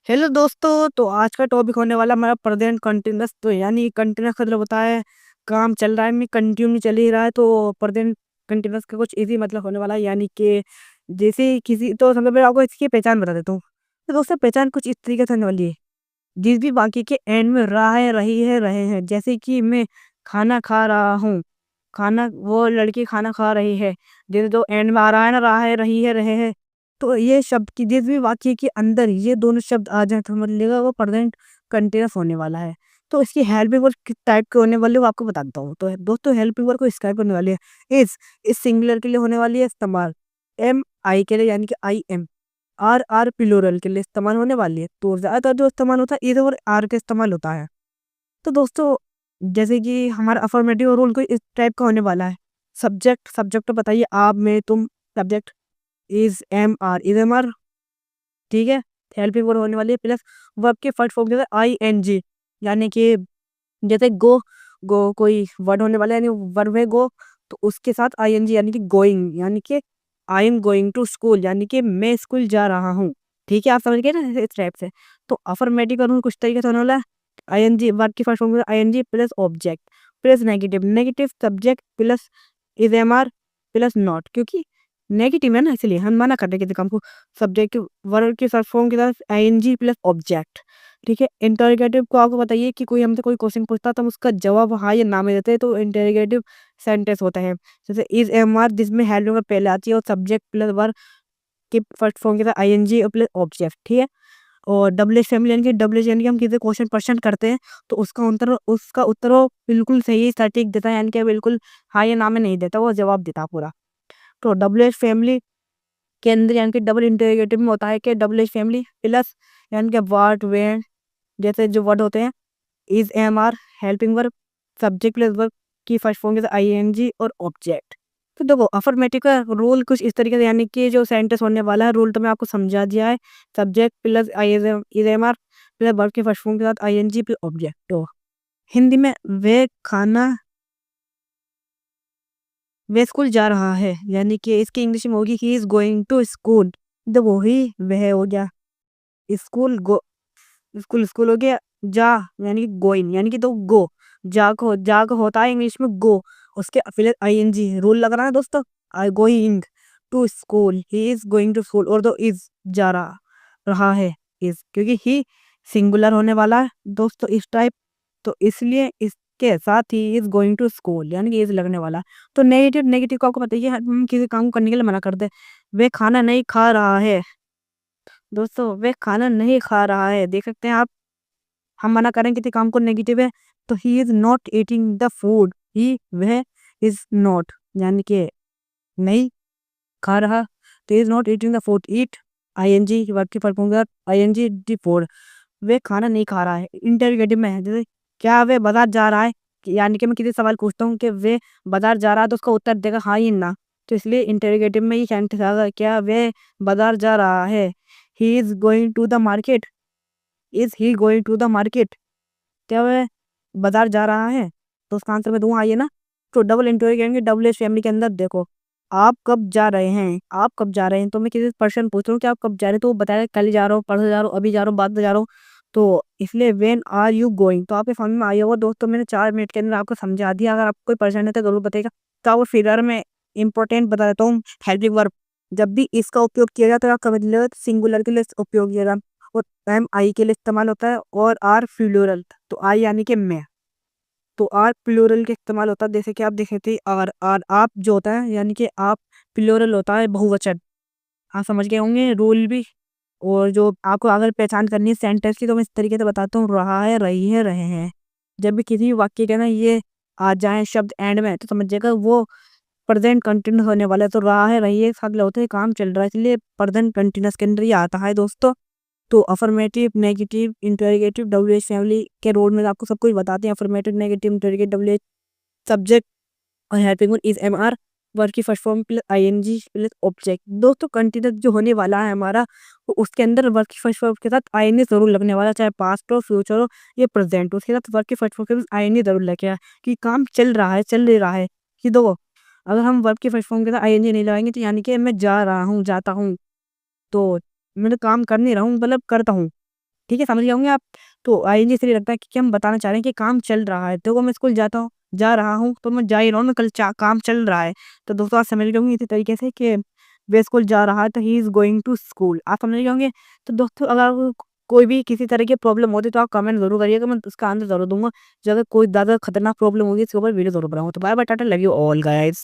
Hello दोस्तों, तो आज का टॉपिक होने वाला हमारा प्रेजेंट कंटिन्यूअस। तो यानी कंटिन्यूअस का मतलब होता है काम चल रहा है में कंटिन्यू चल ही रहा है। तो प्रेजेंट कंटिन्यूअस का कुछ इजी मतलब होने वाला है, यानी कि जैसे किसी तो मतलब मैं आपको इसकी पहचान बता देता हूँ। तो दोस्तों पहचान कुछ इस तरीके से होने वाली है। जिस भी बाकी के एंड में रहा है, रही है, रहे हैं। जैसे कि मैं खाना खा रहा हूँ, खाना वो लड़की खाना खा रही है। जैसे जो एंड में आ रहा है ना, रहा है, रही है, रहे हैं। तो ये शब्द की जिस भी वाक्य के अंदर ये दोनों शब्द आ जाए तो समझ लीजिएगा वो प्रेजेंट कंटिन्यूअस होने वाला है। तो इसकी हेल्पिंग वर्ब किस टाइप के होने वाले वो आपको बता देता हूँ। तो दोस्तों हेल्पिंग वर्ब को इस टाइप होने वाली है। इस सिंगुलर के लिए होने वाली है इस्तेमाल। एम आई के लिए यानी कि आई एम। आर प्लूरल के लिए इस्तेमाल होने वाली है। तो ज़्यादातर जो इस्तेमाल होता है इधर और आर का इस्तेमाल होता है। तो दोस्तों जैसे कि हमारा अफर्मेटिव रोल कोई इस टाइप का होने वाला है। सब्जेक्ट सब्जेक्ट तो बताइए, आप, मैं, तुम। Subject is am are, is am are. ठीक है। हेल्पिंग वर्ब होने वाली है प्लस वर्ब के फर्स्ट फॉर्म जैसे आई एन जी, यानी कि जैसे गो। गो कोई वर्ड होने वाला है, यानी वर्ब है गो। तो उसके साथ आई एन जी यानी कि गोइंग, यानी कि I am going to school, यानी कि मैं स्कूल जा रहा हूँ। ठीक है, आप समझ गए ना इस टाइप से। तो अफर्मेटिव का रूल कुछ तरीके से होने वाला है। आई एन जी वर्ब की first form I N G plus object plus negative, negative subject plus is am are plus not, क्योंकि नेगेटिव है ना इसलिए हम मना कर रहे हैं किसी काम को। सब्जेक्ट वर्ब के फर्स्ट फॉर्म के साथ I N G plus object. ठीक है। इंटरोगेटिव को आपको बताइए कि कोई हमसे कोई क्वेश्चन पूछता तो हम उसका जवाब हाँ या ना में देते हैं, तो इंटरोगेटिव सेंटेंस होता है। जैसे इज एम आर, जिसमें हेल्पिंग वर्ब पहले आती है और सब्जेक्ट प्लस वर्ब के फर्स्ट फॉर्म के साथ आई एन जी और प्लस ऑब्जेक्ट। ठीक है। और डबल एस फैमिली यानी कि डबल एस यानी कि हम किसी क्वेश्चन प्रश्न करते हैं तो उसका उत्तर वो बिल्कुल सही सटीक देता है, यानी कि बिल्कुल हाँ या ना में नहीं देता, वो जवाब देता पूरा। तो डबल एस फैमिली के अंदर यानी कि डबल इंटरोगेटिव में होता है कि डबल एस फैमिली प्लस यानी कि व्हाट, वेन जैसे जो वर्ड होते हैं। Is am are helping verb, subject plus verb की फर्स्ट फॉर्म के आई एन जी और ऑब्जेक्ट। तो देखो अफर्मेटिव का रूल कुछ इस तरीके से, यानी कि जो सेंटेंस होने वाला है रूल तो मैं आपको समझा दिया है। Subject plus I is am are plus verb के फर्स्ट फॉर्म के साथ I N G plus object. तो हिंदी में वे स्कूल जा रहा है, यानी कि इसकी इंग्लिश में होगी he is going to school. देखो ही वह हो गया, स्कूल गो, स्कूल स्कूल हो गया। जा यानी कि गोइंग, यानी कि तो गो। जा को होता है इंग्लिश में गो, उसके फिर आई एन जी रूल लग रहा है दोस्तों। I going to school, he is going to school, और तो इज जा रहा है इज, क्योंकि ही सिंगुलर होने वाला है दोस्तों इस टाइप। तो इसलिए इसके साथ he is going to school यानी कि इज लगने वाला है। तो नेगेटिव नेगेटिव को आपको बताइए, हम किसी काम को करने के लिए मना करते हैं। वे खाना नहीं खा रहा है। दोस्तों वे खाना नहीं खा रहा है, देख सकते हैं आप। हम मना करें किसी काम को, नेगेटिव है। तो he is not eating the food, he वह इज नॉट यानी कि नहीं खा रहा। तो is not eating the food, eat I N G verb की form I N G the food. वे खाना नहीं खा रहा है इंटरोगेटिव में है। जैसे क्या वे बाजार जा रहा है, यानी कि मैं किसी सवाल पूछता हूँ कि वे बाजार जा रहा है तो उसका उत्तर देगा हाँ या ना। तो इसलिए इंटरोगेटिव में ये सेंटेंस आएगा, क्या वे बाजार जा रहा है। He is going to the market, is he going to the market, क्या वह बाजार जा रहा है। तो उसका आंसर मैं दूंगा आइए ना। तो double interrogative double S family के अंदर देखो, आप कब जा रहे हैं, आप कब जा रहे हैं। तो मैं किसी पर्सन पूछ रहा हूँ कि आप कब जा रहे हैं, तो वो बताया कल जा रहा हूँ, परसों जा रहा हूँ, अभी जा रहा हूँ, बाद में जा रहा हूँ। तो इसलिए व्हेन आर यू गोइंग, तो आपके समझ में आई होगा दोस्तों। मैंने 4 मिनट के अंदर आपको समझा दिया। अगर आपको कोई परेशानी है तो जरूर बताएगा। तो आपको फिगर में इंपॉर्टेंट बता देता हूँ। हेल्पिंग वर्ब जब भी इसका उपयोग किया जाता है, कब सिंगुलर के लिए उपयोग किया जाता है, और एम आई के लिए इस्तेमाल होता है, और आर प्लूरल। तो आई यानी कि मैं, तो आर प्लूरल के इस्तेमाल होता है। जैसे कि आप देखे थे आर आप जो होता है, यानी कि आप प्लूरल होता है बहुवचन। आप समझ गए होंगे रूल भी। और जो आपको अगर पहचान करनी है सेंटेंस की, तो मैं इस तरीके से बताता हूँ, रहा है, रही है, रहे हैं। जब भी किसी भी वाक्य के ना ये आ जाए शब्द एंड में, तो समझिएगा वो प्रेजेंट कंटिन्यूस होने वाला है। तो रहा है, रही है साथ होते हैं, काम चल रहा है, इसलिए प्रेजेंट कंटिन्यूस के अंदर ये आता है दोस्तों। तो affirmative, negative, interrogative, WH family के रोल में आपको सब कुछ बताते हैं। Affirmative, negative, interrogative, WH subject और helping verb is am are verb की first form plus I N G plus object. दोस्तों कंटिन्यूस जो होने वाला है हमारा, तो उसके अंदर वर्ब की फर्स्ट फॉर्म के साथ आई एन जी जरूर लगने वाला है, चाहे पास्ट हो, फ्यूचर हो, या प्रेजेंट हो। उसके साथ वर्ब की फर्स्ट फॉर्म के साथ आई एन जी जरूर लेके आए कि काम चल रहा है, चल नहीं रहा है। कि दो, अगर हम वर्ब की फर्स्ट फॉर्म के साथ आई एन जी नहीं लगाएंगे तो यानी कि मैं जा रहा हूँ, जाता हूँ। तो मैं तो काम कर नहीं रहा हूँ, मतलब करता हूँ। ठीक है, समझ गए होंगे आप। तो आईएनजी इसलिए लगता है क्योंकि हम बताना चाह रहे हैं कि काम चल रहा है। देखो मैं स्कूल जा रहा हूँ, तो मैं जा ही रहा हूँ ना, कल काम चल रहा है। तो दोस्तों आप समझ गए होंगे इसी तरीके से कि वे स्कूल जा रहा है तो he is going to school, आप समझ गए होंगे। तो दोस्तों अगर आपको कोई भी किसी तरह की प्रॉब्लम होती है तो आप कमेंट ज़रूर करिएगा, मैं उसका आंसर ज़रूर दूँगा। जो अगर कोई ज़्यादा खतरनाक प्रॉब्लम होगी इसके ऊपर वीडियो ज़रूर बनाऊँगा। तो bye bye, tata, love you all guys.